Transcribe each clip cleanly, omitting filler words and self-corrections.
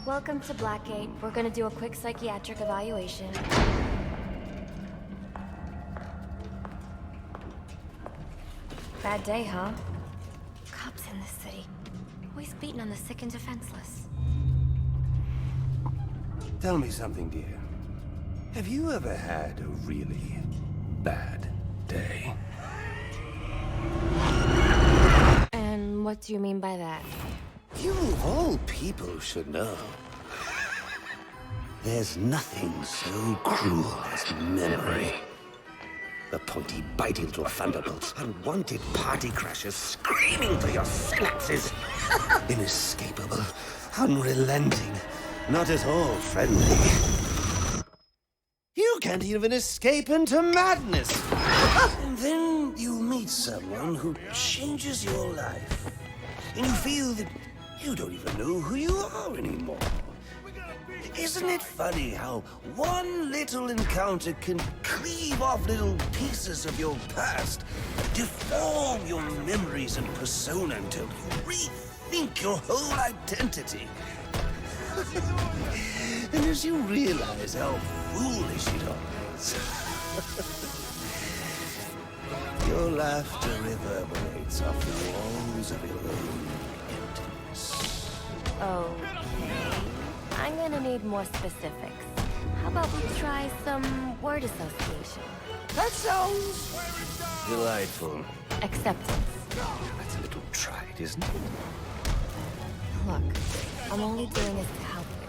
Welcome to Blackgate. We're gonna do a quick psychiatric evaluation. Bad day, huh? Cops in this city. Always beating on the sick and defenseless. Tell me something, dear. Have you ever had a really bad day? And what do you mean by that? You of all people should know. There's nothing so cruel as memory. The pointy biting little thunderbolts, unwanted party crashers screaming for your synapses. Inescapable, unrelenting, not at all friendly. You can't even escape into madness. And then you meet someone who changes your life. And you feel that you don't even know who you are anymore. Isn't it funny how one little encounter can cleave off little pieces of your past, deform your memories and persona until you rethink your whole identity? And as you realize how foolish it all is, your laughter reverberates off the walls of your own emptiness. Okay. I'm gonna need more specifics. How about we try some word association? That sounds delightful. Acceptance. That's a little tried, isn't it? Look, I'm only doing this to help you.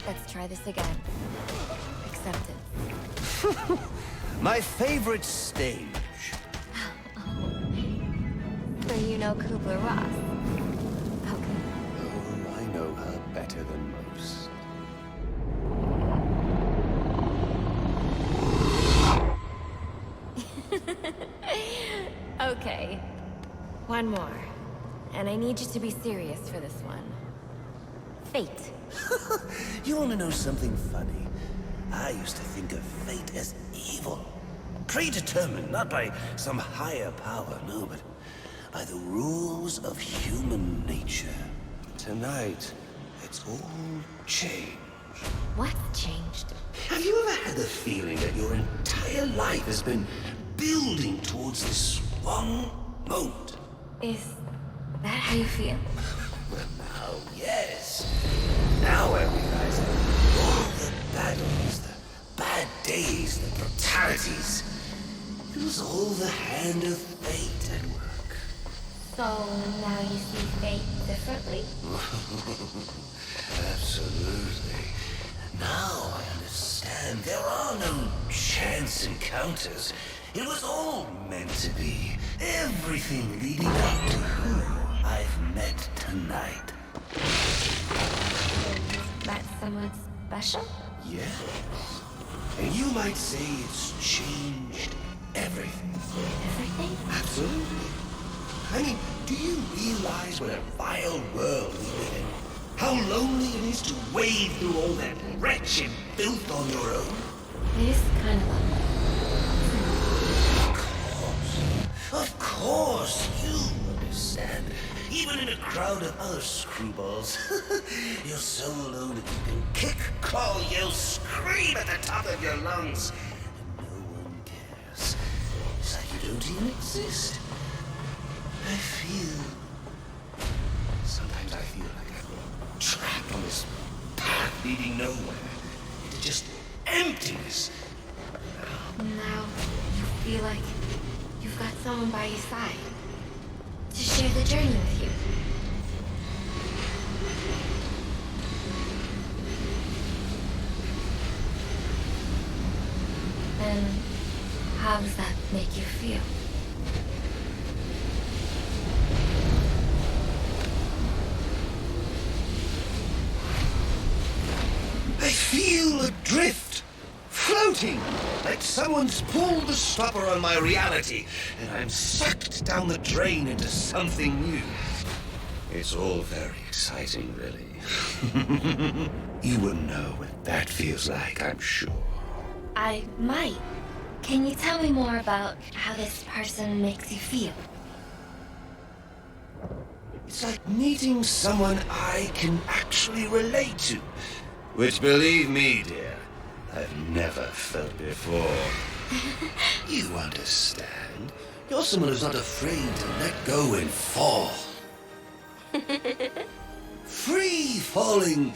Let's try this again. Acceptance. My favorite stage. So you know Kubler-Ross? Okay. Oh, I know her better than most. Okay. One more. And I need you to be serious for this one. Fate. You want to know something funny? I used to think of fate as evil. Predetermined, not by some higher power, no, but by the rules of human nature. Tonight, it's all changed. What's changed? Have you ever had the feeling that your entire life has been building towards this one moment? Is that how you feel? Well, now, yes. Now I realize that all the battles, the bad days, the brutalities, it was all the hand of fate at work. So now you see fate differently? Absolutely. Now I understand there are no chance encounters. It was all meant to be. Everything leading up to who I've met tonight. Is that someone special? Yes. And you might say it's changed everything. Everything? Absolutely. I mean, do you realize what a vile world we live in? How lonely it is to wade through all that wretched filth on your own? It is kind of lonely. Of course, you understand. Even in a crowd of other screwballs, you're so alone that you can kick, claw, yell, scream at the top of your lungs, and no one cares. It's like you don't even exist. Sometimes I feel like I'm trapped on this path leading nowhere, into just emptiness. Now you feel like you've got someone by your side to share the journey with you. And how does that make you feel? I feel adrift, floating, like someone's pulled the stopper on my reality, and I'm sucked down the drain into something new. It's all very exciting, really. You wouldn't know what that feels like, I'm sure. I might. Can you tell me more about how this person makes you feel? It's like meeting someone I can actually relate to. Which, believe me, dear, I've never felt before. You understand. You're someone who's not afraid to let go and fall. Free falling,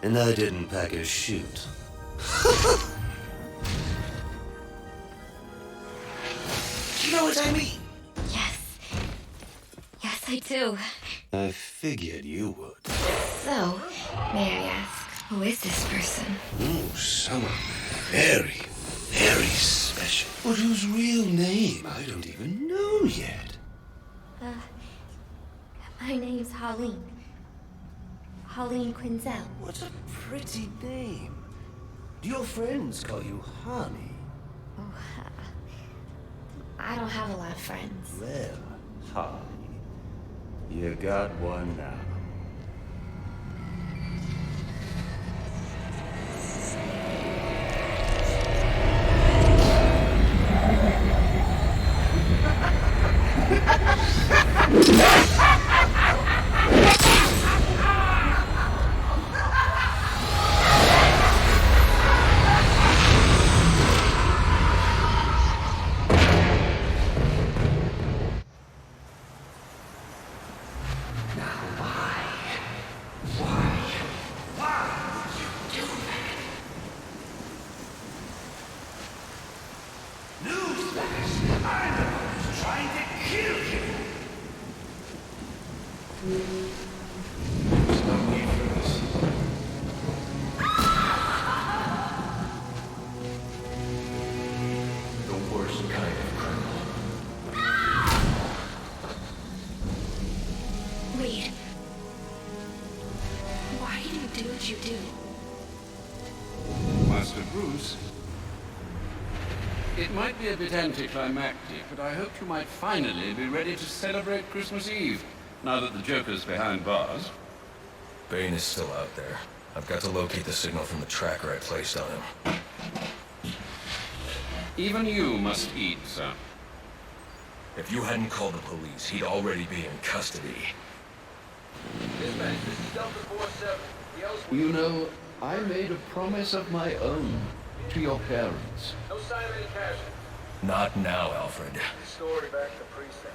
and I didn't pack a chute. You know what I mean? Yes. Yes, I do. I figured you would. So, may I ask, who is this person? Oh, someone very, very special. But whose real name I don't even know yet. My name's Holleen. Holleen Quinzel. What a pretty name. Do your friends call you Honey? Oh, I don't have a lot of friends. Well, Honey, you got one now. It might be a bit anticlimactic, but I hoped you might finally be ready to celebrate Christmas Eve, now that the Joker's behind bars. Bane is still out there. I've got to locate the signal from the tracker I placed on him. Even you must eat, sir. If you hadn't called the police, he'd already be in custody. Dispatch, this is Delta 47. You know, I made a promise of my own to your parents. No sign of any casualties. Not now, Alfred. Story back to precinct.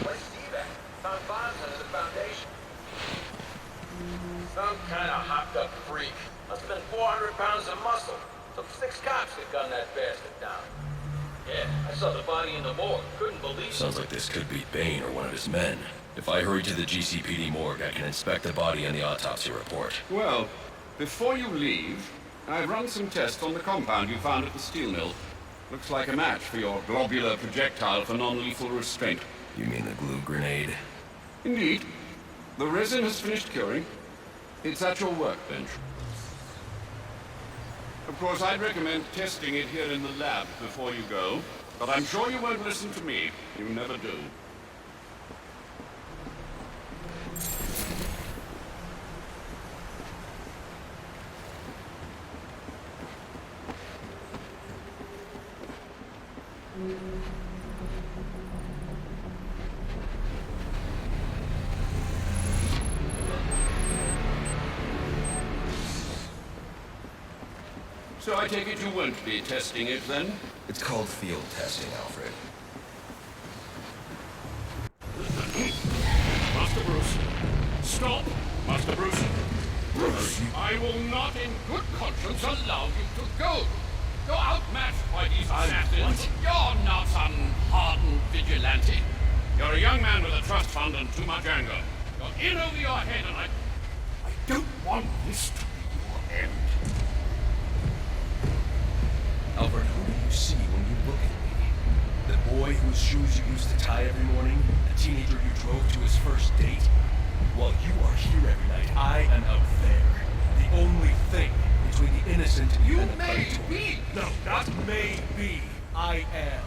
Where's Steve at? Found bombs under the foundation. Some kind of hopped-up freak. Must have been 400 pounds of muscle. Took 6 cops to gun that bastard down. Yeah, I saw the body in the morgue. Couldn't believe it. Sounds like this could be Bane or one of his men. If I hurry to the GCPD morgue, I can inspect the body and the autopsy report. Well, before you leave, I've run some tests on the compound you found at the steel mill. Looks like a match for your globular projectile for non-lethal restraint. You mean the glue grenade? Indeed. The resin has finished curing. It's at your workbench. Of course, I'd recommend testing it here in the lab before you go, but I'm sure you won't listen to me. You never do. So I take it you won't be testing it, then? It's called field testing, Alfred. Master Bruce. Stop! Master Bruce. Bruce, I will not in good conscience allow you to go. You're outmatched by these assassins. You're not some hardened vigilante. You're a young man with a trust fund and too much anger. You're in over your head, and I don't want this to be your end. Alfred, who do you see when you look at me? The boy whose shoes you used to tie every morning? The teenager you drove to his first date? While you are here every night, I am out there. The only thing between the innocent and the predator. Be. No, not may be. I am.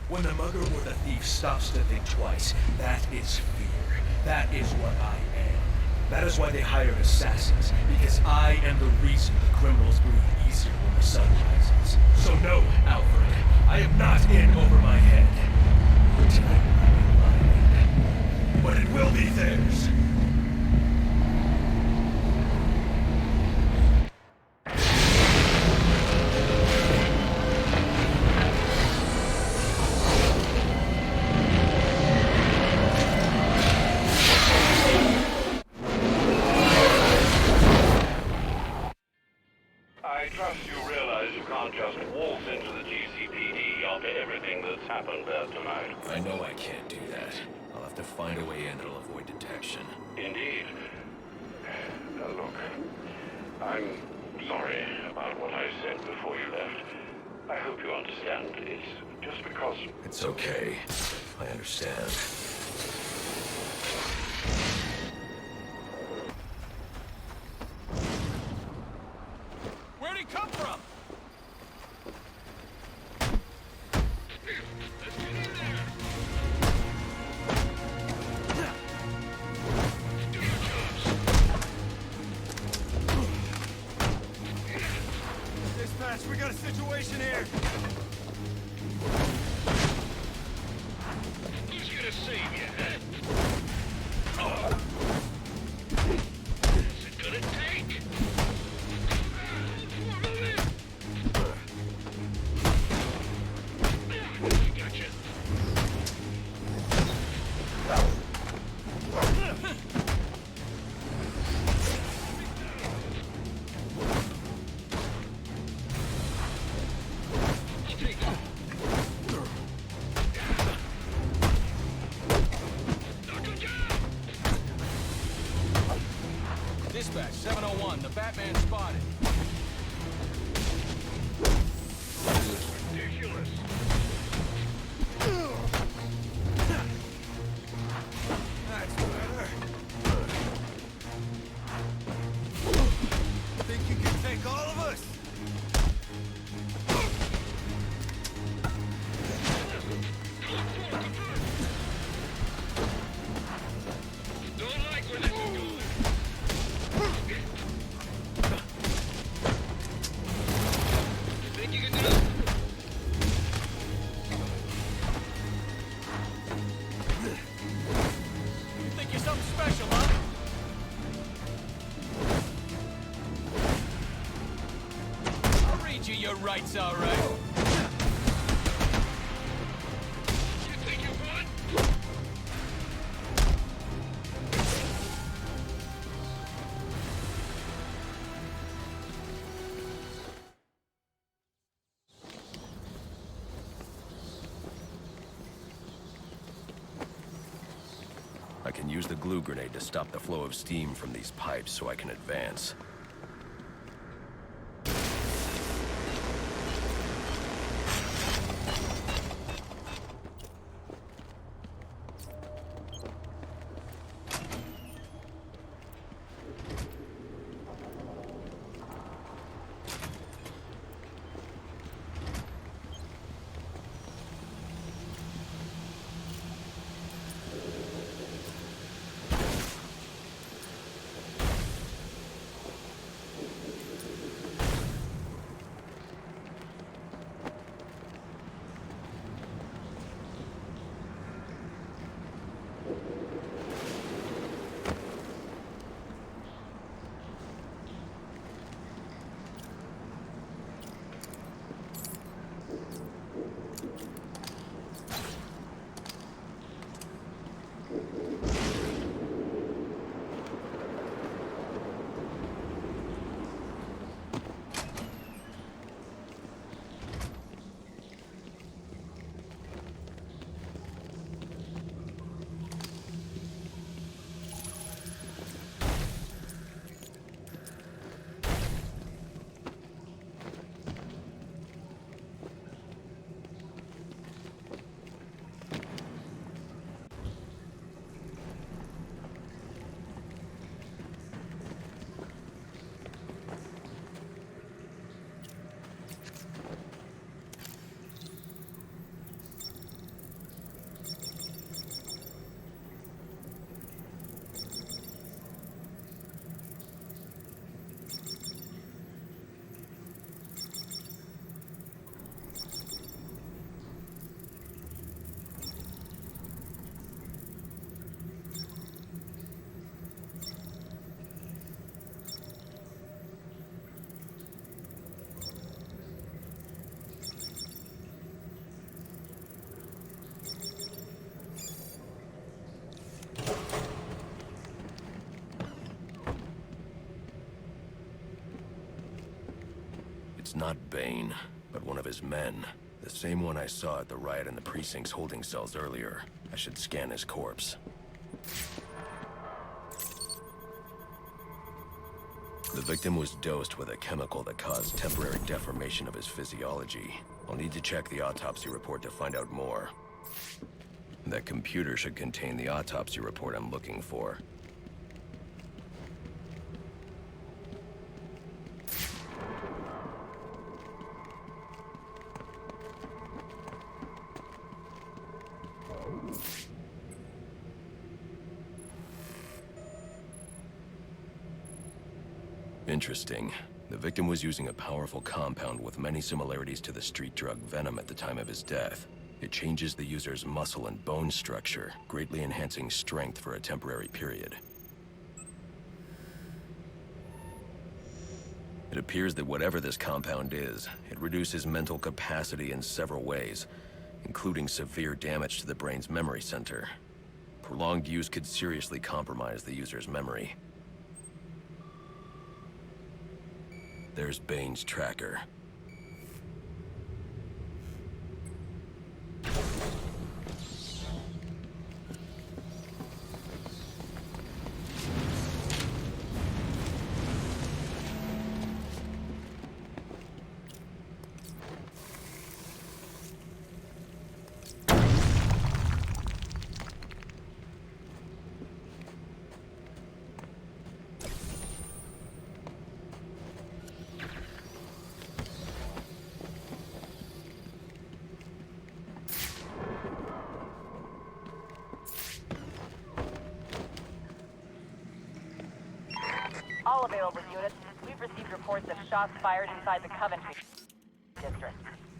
When the mugger or the thief stops to think twice, that is fear. That is what I am. That is why they hired assassins, because I am the reason the criminals breathe easier when the sun rises. So no, Alfred, I am not in over my head. Tonight will be mine, but it will be there. find a way in that'll avoid detection. Indeed. Look, I'm sorry about what I said before you left. I hope you understand. It's just because... It's okay. I understand. Where'd he come from? Let's get in there. Do your jobs. Dispatch, we got a situation here. Who's gonna save you, huh? What's it gonna take? Gotcha. I'll take it. Knock him down! Dispatch, 701, the Batman spotted. Ridiculous. That's better. Think you can take all of us? Don't like where this is going. You think you can do it? You think you're something special, huh? I'll read you your rights, all right. You think you won? I can use the glue grenade to stop the flow of steam from these pipes so I can advance. It's not Bane, but one of his men. The same one I saw at the riot in the precinct's holding cells earlier. I should scan his corpse. The victim was dosed with a chemical that caused temporary deformation of his physiology. I'll need to check the autopsy report to find out more. That computer should contain the autopsy report I'm looking for. Interesting. The victim was using a powerful compound with many similarities to the street drug Venom at the time of his death. It changes the user's muscle and bone structure, greatly enhancing strength for a temporary period. It appears that whatever this compound is, it reduces mental capacity in several ways, including severe damage to the brain's memory center. Prolonged use could seriously compromise the user's memory. There's Bane's tracker. All available units, we've received reports of shots fired inside the Coventry district,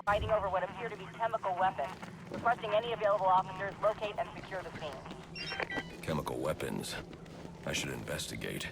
fighting over what appear to be chemical weapons. Requesting any available officers locate and secure the scene. Chemical weapons. I should investigate.